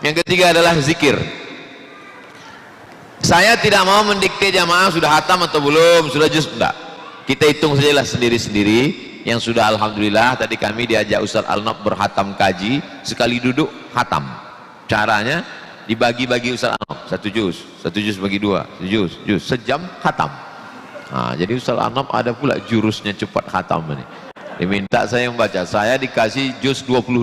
Yang ketiga adalah zikir. Saya tidak mau mendikte jamaah sudah hatam atau belum, sudah juz, enggak. Kita hitung sajalah sendiri-sendiri. Yang sudah alhamdulillah, tadi kami diajak Ustaz Al-Nab berhatam kaji, sekali duduk hatam. Caranya dibagi-bagi Ustaz Al-Nab, satu juz bagi dua, juz, sejam hatam. Nah, jadi Ustaz Al-Nab ada pula jurusnya cepat hatam ini. Diminta saya membaca, saya dikasih juz 22.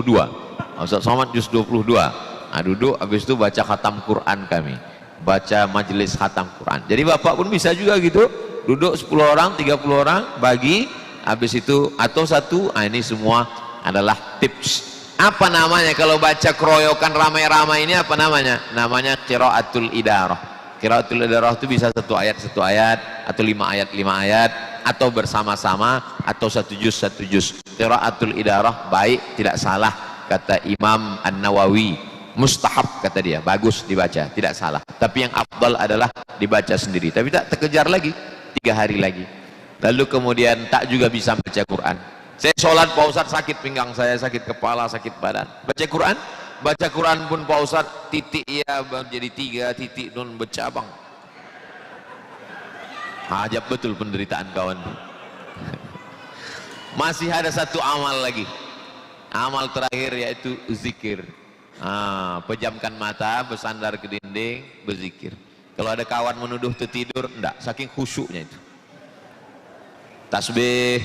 Ustaz Somad juz 22. Nah, duduk habis itu baca khatam Quran kami. Baca majelis khatam Quran. Jadi Bapak pun bisa juga gitu. Duduk 10 orang, 30 orang, bagi habis itu atau satu. Nah, ini semua adalah tips. Apa namanya kalau baca keroyokan ramai-ramai ini, apa namanya? Namanya qiraatul idarah. Qiraatul idarah itu bisa satu ayat atau 5 ayat atau bersama-sama atau satu juz. Qiraatul idarah baik, tidak salah kata Imam An-Nawawi. Mustahab kata dia, bagus dibaca, tidak salah. Tapi yang afdal adalah dibaca sendiri. Tapi tak terkejar lagi 3 hari lagi. Lalu kemudian tak juga bisa baca Quran. Saya sholat Pak Ustadz sakit pinggang saya, sakit kepala, sakit badan. Baca Quran pun Pak Ustadz titik ya menjadi 3, titik nun bercabang. Ajab betul penderitaan kawan. Masih ada satu amal lagi. Amal terakhir yaitu zikir. Pejamkan mata, bersandar ke dinding, berzikir. Kalau ada kawan menuduh tertidur, enggak, saking khusyuknya itu. Tasbih,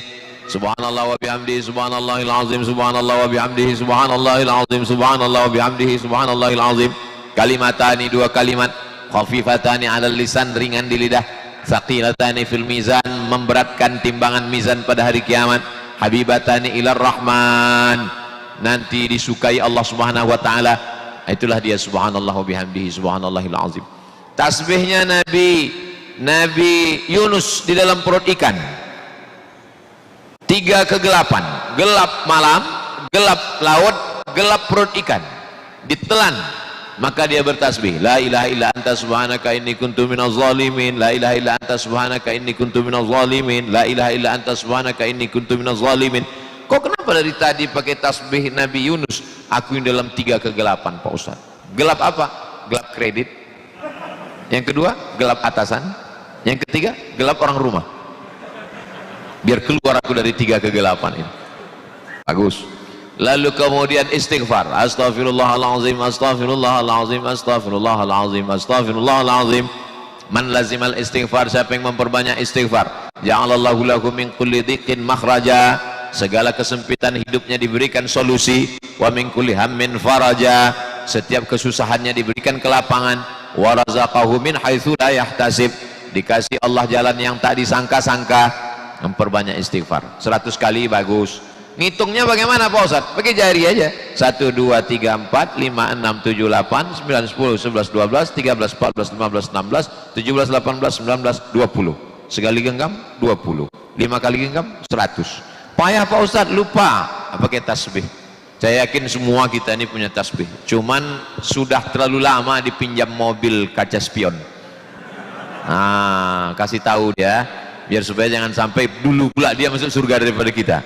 subhanallah wa bihamdihi, subhanallahil azim, subhanallah wa bihamdihi, subhanallahil azim, subhanallah wa bihamdihi, subhanallahil azim. Kalimatani, 2 kalimat, khafifatani 'alal lisan, ringan di lidah, tsaqilatani fil mizan, memberatkan timbangan mizan pada hari kiamat, habibatani ilar rahman, nanti disukai Allah Subhanahu wa taala. Itulah dia subhanallah wa bihamdihi, subhanallahil azim. Tasbihnya Nabi Yunus di dalam perut ikan. 3 kegelapan, gelap malam, gelap laut, gelap perut ikan, ditelan, maka dia bertasbih, la ilaha illa anta subhanaka inni kuntu minaz zalimin, la ilaha illa anta subhanaka inni kuntu minaz zalimin, la ilaha illa anta subhanaka inni kuntu minaz zalimin. Kok kenapa dari tadi pakai tasbih Nabi Yunus? Aku yang dalam 3 kegelapan Pak Ustaz. Gelap apa? Gelap kredit. Yang kedua, gelap atasan. Yang ketiga, gelap orang rumah. Biar keluar aku dari 3 kegelapan ini. Bagus. Lalu kemudian istighfar. Astaghfirullahalazim, astaghfirullahalazim, astaghfirullahalazim, astaghfirullahalazim. Man lazimal istighfar, siapa yang memperbanyak istighfar, ja'alallahu lahu min kulli dhiqin makhraja, segala kesempitan hidupnya diberikan solusi, wa min kulli hammin faraja, setiap kesusahannya diberikan kelapangan, wa razaqahu min haitsu la yahtasib, dikasih Allah jalan yang tak disangka-sangka. Memperbanyak istighfar 100 kali bagus. Ngitungnya bagaimana Pak Ustadz? Pakai jari aja. 1 2 3 4 5 6 7 8 9 10 11 12 13 14 15 16 17 18 19 20. Sekali genggam 20. 5 kali genggam 100. Payah Pak Ustadz, lupa pakai tasbih. Saya yakin semua kita ini punya tasbih. Cuman sudah terlalu lama dipinjam mobil kaca spion. Kasih tahu dia, biar supaya jangan sampai dulu pula dia masuk surga daripada kita.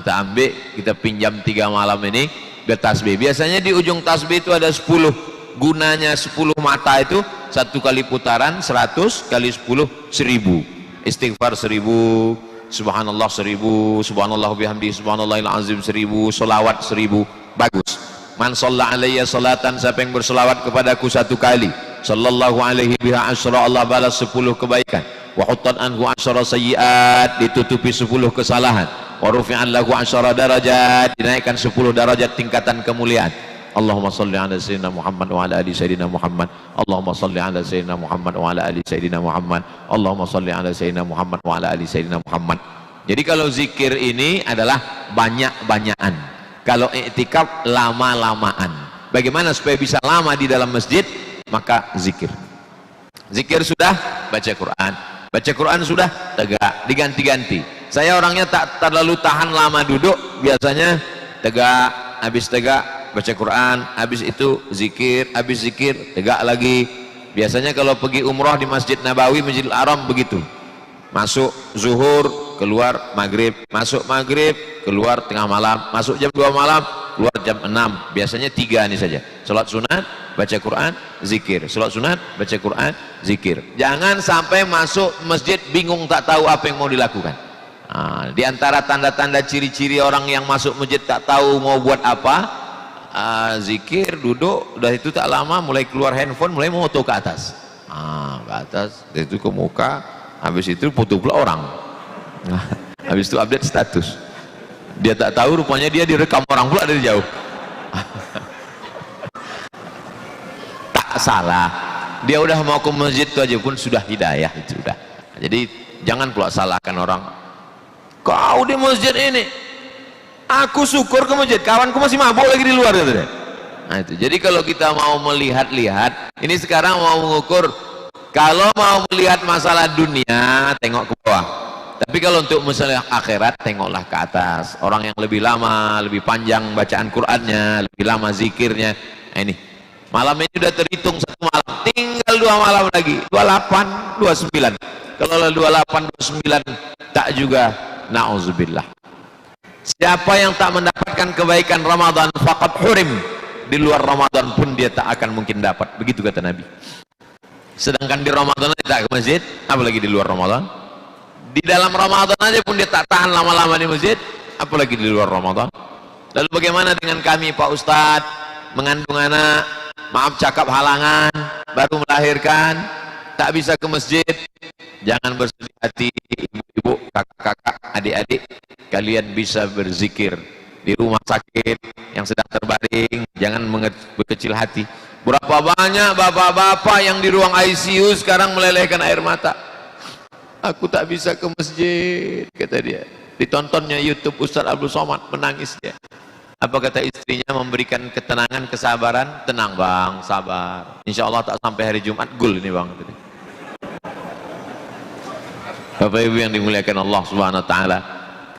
Kita ambil, kita pinjam 3 malam ini biar tasbih. Biasanya di ujung tasbih itu ada 10. Gunanya 10 mata itu 1 kali putaran 100 kali 10 1000. Istighfar 1000, subhanallah 1000, subhanallah bihamdi, subhanallahil azim 1000, selawat 1000. Bagus. Man shalla alayya salatan, siapa yang berselawat kepadaku 1 kali, sallallahu alaihi biha asyra, Allah balas 10 kebaikan. Wa huttan anhu asyara sayyiat, ditutupi 10 kesalahan. Wa rufi'an lahu asyara darajat, dinaikkan 10 darajat tingkatan kemuliaan. Allahumma salli ala sayyidina Muhammad wa ala ali sayyidina Muhammad. Allahumma salli ala sayyidina Muhammad wa ala ali sayyidina Muhammad. Allahumma salli ala sayyidina Muhammad wa ala ali sayyidina Muhammad. Jadi kalau zikir ini adalah banyak-banyakan. Kalau i'tikaf lama-lamaan. Bagaimana supaya bisa lama di dalam masjid? Maka zikir. Zikir sudah, baca Quran. Baca Quran sudah, tegak, diganti-ganti. Saya orangnya tak terlalu tahan lama duduk, biasanya tegak, habis tegak baca Quran, habis itu zikir, habis zikir tegak lagi. Biasanya kalau pergi umroh di Masjid Nabawi, Masjidil Haram begitu. Masuk zuhur, keluar maghrib, masuk maghrib, keluar tengah malam, masuk jam 2 malam, keluar jam 6, biasanya 3 ini saja, sholat sunat, baca Quran, zikir, sholat sunat, baca Quran, zikir. Jangan sampai masuk masjid bingung tak tahu apa yang mau dilakukan. Nah, di antara tanda-tanda ciri-ciri orang yang masuk masjid tak tahu mau buat apa, zikir, duduk, udah itu tak lama mulai keluar handphone, mulai moto ke atas, ke atas, itu ke muka, habis itu foto pula orang, habis itu update status. Dia tak tahu rupanya dia direkam orang pula dari jauh. Tak salah, dia udah mau ke masjid itu aja pun sudah hidayah, itu sudah. Jadi jangan pula salahkan orang, kau di masjid ini, aku syukur ke masjid, kawanku masih mabuk lagi di luar gitu deh. Nah itu, jadi kalau kita mau melihat-lihat, ini sekarang mau mengukur, kalau mau melihat masalah dunia tengok ke bawah, tapi kalau untuk masalah akhirat tengoklah ke atas. Orang yang lebih lama, lebih panjang bacaan Qur'annya, lebih lama zikirnya. Nah ini malam ini sudah terhitung 1 malam, tinggal 2 malam lagi, 28, 29. Kalau 28, 29 tak juga, na'udzubillah. Siapa yang tak mendapatkan kebaikan Ramadan faqad hurim, di luar Ramadan pun dia tak akan mungkin dapat, begitu kata Nabi. Sedangkan di Ramadan dia tak ke masjid, apalagi di luar Ramadan. Di dalam Ramadan aja pun dia tak tahan lama-lama di masjid, apalagi di luar Ramadan. Lalu bagaimana dengan kami Pak Ustadz, mengandung anak, maaf cakap halangan, baru melahirkan, tak bisa ke masjid? Jangan bersedih hati ibu-ibu, kakak-kakak, adik-adik, kalian bisa berzikir di rumah sakit yang sedang terbaring. Jangan berkecil hati. Berapa banyak bapak-bapak yang di ruang ICU sekarang melelehkan air mata. Aku tak bisa ke masjid, kata dia. Ditontonnya YouTube Ustaz Abdul Somad, menangis dia. Apa kata istrinya, memberikan ketenangan, kesabaran. Tenang bang, sabar, insya Allah tak sampai hari Jumat gul ini bang. Bapak ibu yang dimuliakan Allah subhanahu wa ta'ala,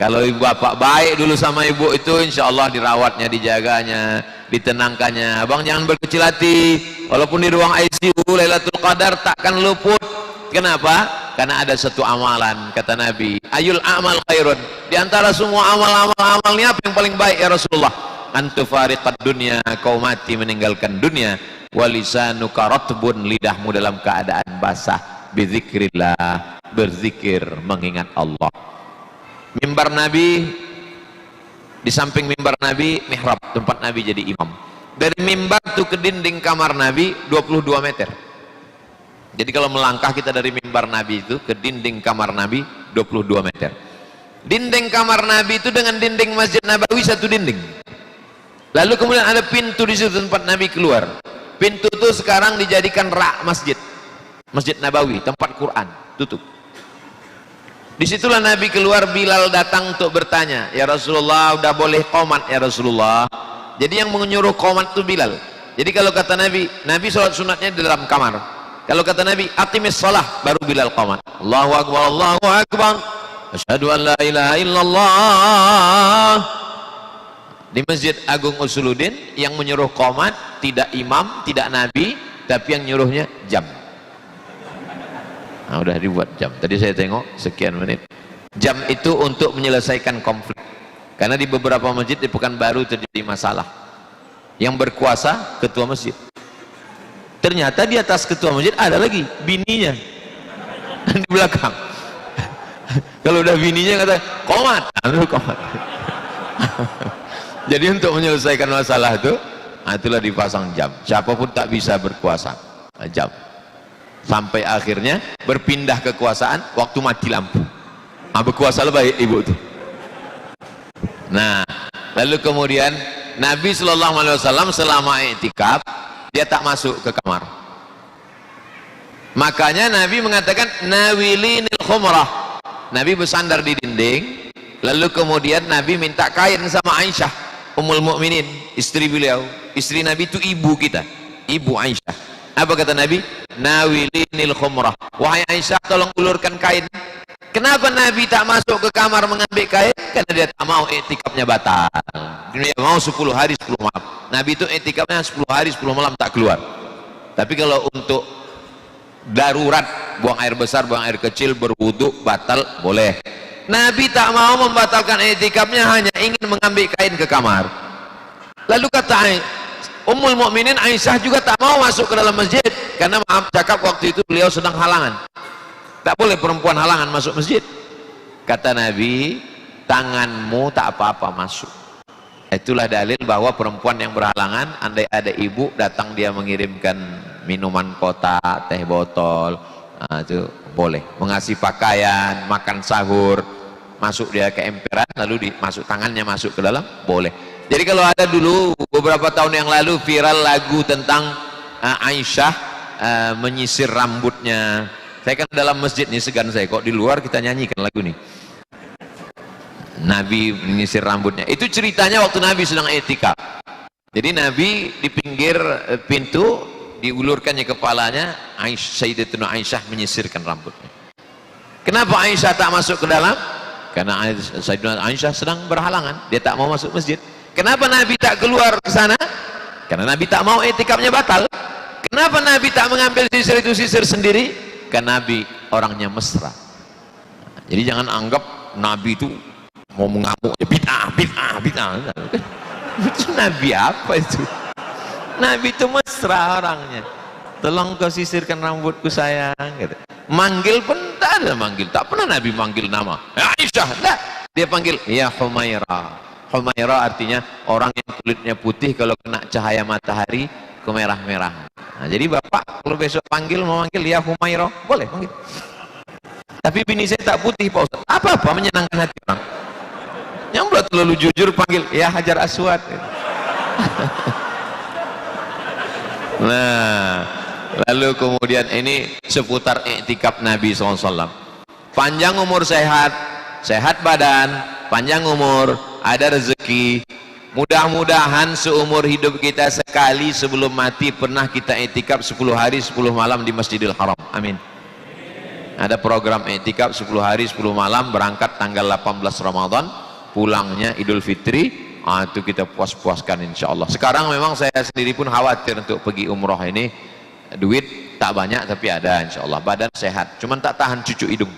kalau ibu bapak baik dulu sama ibu itu, insya Allah dirawatnya, dijaganya, ditenangkannya. Abang jangan berkecil hati, walaupun di ruang ICU Lailatul Qadar takkan luput. Kenapa? Karena ada satu amalan, kata Nabi, ayul amal khairun, di antara semua amal-amal ini apa yang paling baik ya Rasulullah? Antufariqad dunya, kau mati meninggalkan dunia, walisanuka ratbun, lidahmu dalam keadaan basah, bizikrillah, berzikir mengingat Allah. Mimbar Nabi, di samping mimbar Nabi mihrab, tempat Nabi jadi imam. Dari mimbar tuh ke dinding kamar Nabi 22 meter. Jadi kalau melangkah kita dari mimbar Nabi itu ke dinding kamar Nabi 22 meter. Dinding kamar Nabi itu dengan dinding Masjid Nabawi satu dinding. Lalu kemudian ada pintu di situ tempat Nabi keluar. Pintu itu sekarang dijadikan rak masjid. Masjid Nabawi, tempat Quran, tutup. Disitulah Nabi keluar, Bilal datang untuk bertanya, ya Rasulullah udah boleh qomat ya Rasulullah. Jadi yang menyuruh qomat itu Bilal. Jadi kalau kata Nabi, Nabi sholat sunatnya di dalam kamar. Kalau kata Nabi, atimis shalah, baru Bilal qamat. Allahu Akbar, Allahu Akbar, asyhadu an la ilaha illallah. Di Masjid Agung Usuluddin yang menyuruh qamat tidak imam, tidak Nabi, tapi yang nyuruhnya jam. Nah, udah dibuat jam. Tadi saya tengok sekian menit. Jam itu untuk menyelesaikan konflik. Karena di beberapa masjid di Pekanbaru terjadi masalah. Yang berkuasa ketua masjid. Ternyata di atas ketua masjid ada lagi bininya di belakang. Kalau udah bininya kata komat, komat. Jadi untuk menyelesaikan masalah itu, itulah dipasang jam. Siapapun tak bisa berkuasa, jam. Sampai akhirnya berpindah kekuasaan waktu mati lampu. Berkuasa lebih ibu itu. Nah, lalu kemudian Nabi Shallallahu Alaihi Wasallam selama i'tikaf dia tak masuk ke kamar. Makanya Nabi mengatakan nawilinil khumrah. Nabi bersandar di dinding, lalu kemudian Nabi minta kain sama Aisyah Ummul Mukminin, istri beliau. Istri Nabi itu ibu kita, ibu Aisyah. Apa kata Nabi? Nawilinil khumrah. Wahai Aisyah, tolong ulurkan kain. Kenapa Nabi tak masuk ke kamar mengambil kain? Karena dia tak mau i'tikafnya batal. Dia mau 10 hari 10 malam. Nabi itu i'tikafnya 10 hari 10 malam tak keluar. Tapi kalau untuk darurat, buang air besar, buang air kecil, berwudu, batal, boleh. Nabi tak mau membatalkan i'tikafnya, hanya ingin mengambil kain ke kamar. Lalu kata Ummul Mukminin Aisyah juga tak mau masuk ke dalam masjid karena maaf cakap waktu itu beliau sedang halangan, tak boleh perempuan halangan masuk masjid. Kata Nabi, tanganmu tak apa-apa masuk. Itulah dalil bahwa perempuan yang berhalangan, andai ada ibu datang dia mengirimkan minuman kotak, teh botol, itu boleh. Mengasih pakaian, makan sahur, masuk dia ke emperan, lalu masuk tangannya masuk ke dalam, boleh. Jadi kalau ada dulu beberapa tahun yang lalu viral lagu tentang Aisyah menyisir rambutnya. Saya kan dalam masjid nih, segan saya kok di luar kita nyanyikan lagu nih. Nabi menyisir rambutnya. Itu ceritanya waktu Nabi sedang i'tikaf. Jadi Nabi di pinggir pintu diulurkannya kepalanya, Sayyidatuna Aisyah menyisirkan rambutnya. Kenapa Aisyah tak masuk ke dalam? Karena Sayyidatuna Aisyah sedang berhalangan, dia tak mau masuk masjid. Kenapa Nabi tak keluar ke sana? Karena Nabi tak mau i'tikafnya batal. Kenapa Nabi tak mengambil sisir itu sisir sendiri? Karena Nabi orangnya mesra. Jadi jangan anggap Nabi itu mau mengamuk, bid'ah. Itu Nabi apa itu? Nabi itu mesra orangnya. Tolong kau sisirkan rambutku sayang, gitu. Manggil pun tak ada manggil, tak pernah Nabi manggil nama Aisyah, tak. Dia panggil ya Humairah. Humairah artinya orang yang kulitnya putih kalau kena cahaya matahari kemerah-merahan. Nah, jadi bapak kalau besok panggil mau manggil ya Humairah, boleh panggil. Tapi bini saya tak putih Pak Ustaz. Apa-apa menyenangkan hati orang. Yang belum terlalu jujur panggil ya Hajar Aswad. Nah, lalu kemudian ini seputar i'tikaf Nabi SAW. Panjang umur sehat, sehat badan, panjang umur, ada rezeki. Mudah-mudahan seumur hidup kita sekali sebelum mati pernah kita i'tikaf 10 hari 10 malam di Masjidil Haram. Amin. Ada program i'tikaf 10 hari 10 malam, berangkat tanggal 18 Ramadan, pulangnya Idul Fitri. Itu kita puas-puaskan insya Allah. Sekarang memang saya sendiri pun khawatir untuk pergi umroh ini, duit tak banyak tapi ada insya Allah, badan sehat, cuman tak tahan cucu hidung.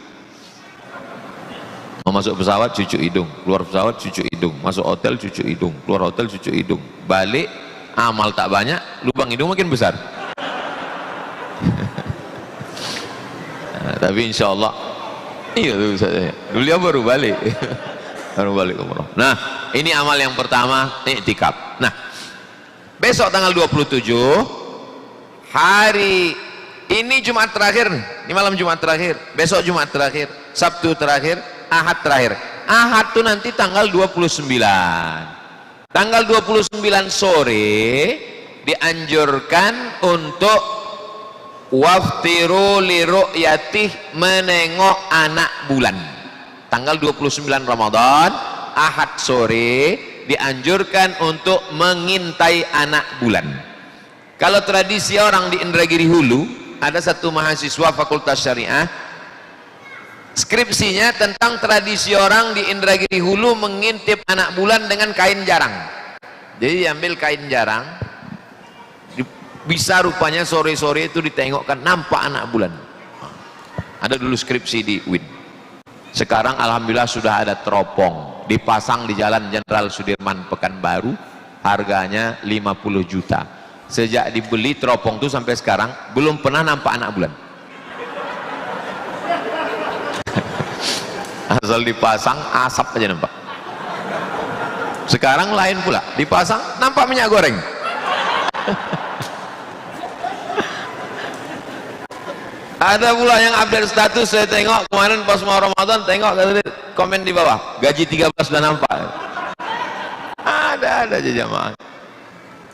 Mau masuk pesawat cucu hidung, keluar pesawat cucu hidung, masuk hotel cucu hidung, keluar hotel cucu hidung, balik amal tak banyak, lubang hidung makin besar. Nah, tapi insya Allah iya tuh saya dulu dia baru balik. Baru balik umroh. Nah, ini amal yang pertama, i'tikaf. Nah, besok tanggal 27 hari ini Jumat terakhir nih. Ini malam Jumat terakhir, besok Jumat terakhir, Sabtu terakhir, Ahad terakhir. Ahad tuh nanti tanggal 29. Tanggal 29 sore dianjurkan untuk waftiru li ru'yatih, menengok anak bulan. Tanggal 29 Ramadan, Ahad sore dianjurkan untuk mengintai anak bulan. Kalau tradisi orang di Indragiri Hulu, ada satu mahasiswa Fakultas Syariah, skripsinya tentang tradisi orang di Indragiri Hulu mengintip anak bulan dengan kain jarang. Jadi diambil kain jarang, bisa rupanya sore-sore itu ditengokkan nampak anak bulan. Ada dulu skripsi di UIN. Sekarang alhamdulillah sudah ada teropong dipasang di Jalan Jenderal Sudirman Pekanbaru, harganya 50 juta. Sejak dibeli teropong itu sampai sekarang belum pernah nampak anak bulan. Asal dipasang asap aja nampak. Sekarang lain pula, dipasang nampak minyak goreng. Ada pula yang update status, saya tengok kemarin pas mau Ramadan, tengok komen di bawah, gaji 13 sudah nampak. Ada aja jamaah.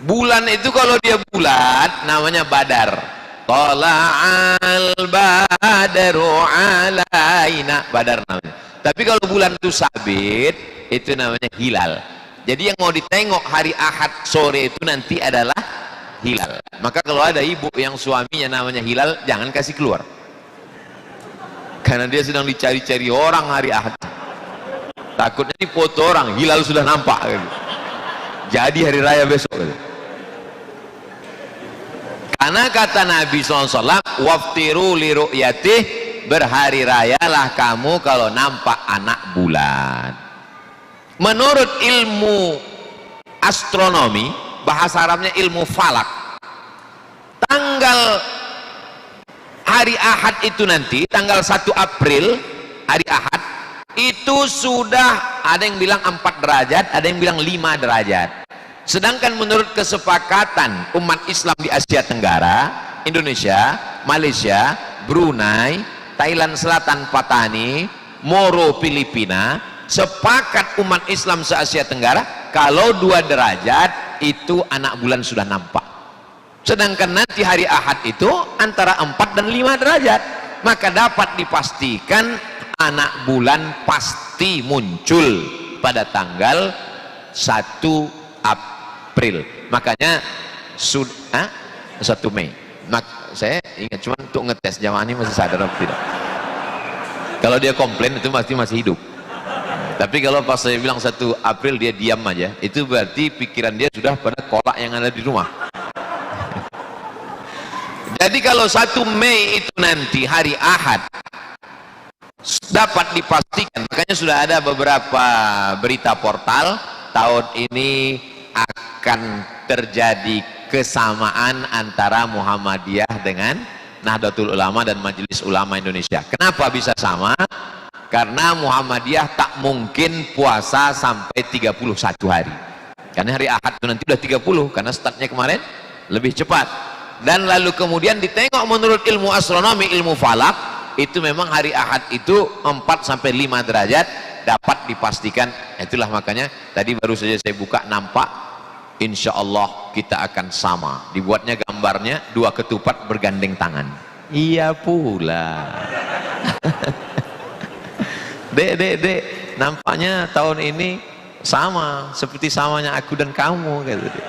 Bulan itu kalau dia bulat namanya badar. Tala'al badaru alaina, badar namanya. Tapi kalau bulan itu sabit, itu namanya hilal. Jadi yang mau ditengok hari Ahad sore itu nanti adalah hilal. Maka kalau ada ibu yang suaminya namanya hilal, jangan kasih keluar, karena dia sedang dicari-cari orang hari Ahad. Takutnya di foto orang hilal sudah nampak gitu. Jadi hari raya besok gitu. Karena kata Nabi SAW, waftiru li ru'yatih, berhari rayalah kamu kalau nampak anak bulan. Menurut ilmu astronomi, bahasa Arabnya ilmu falak. Tanggal hari Ahad itu nanti, tanggal 1 April, hari Ahad, itu sudah ada yang bilang 4 derajat, ada yang bilang 5 derajat. Sedangkan menurut kesepakatan umat Islam di Asia Tenggara, Indonesia, Malaysia, Brunei, Thailand Selatan, Patani, Moro, Filipina, sepakat umat Islam se-Asia Tenggara, kalau 2 derajat itu anak bulan sudah nampak. Sedangkan nanti hari Ahad itu antara 4 dan 5 derajat, maka dapat dipastikan anak bulan pasti muncul pada tanggal 1 April. Makanya 1 Mei. Saya ingat cuma untuk ngetes jamaah ini masih sadar atau tidak. Kalau dia komplain itu pasti masih hidup. Tapi kalau pas saya bilang 1 April dia diam aja, itu berarti pikiran dia sudah pada kolak yang ada di rumah. Jadi kalau 1 Mei itu nanti hari Ahad dapat dipastikan, makanya sudah ada beberapa berita portal tahun ini akan terjadi kesamaan antara Muhammadiyah dengan Nahdlatul Ulama dan Majelis Ulama Indonesia. Kenapa bisa sama? Karena Muhammadiyah tak mungkin puasa sampai 31 hari, karena hari Ahad itu nanti udah 30, karena startnya kemarin lebih cepat. Dan lalu kemudian ditengok menurut ilmu astronomi, ilmu falak, itu memang hari Ahad itu 4 sampai 5 derajat dapat dipastikan. Itulah makanya tadi baru saja saya buka, nampak insya Allah kita akan sama. Dibuatnya gambarnya 2 ketupat bergandeng tangan. Iya pula. Dek, nampaknya tahun ini sama seperti samanya aku dan kamu, gitu.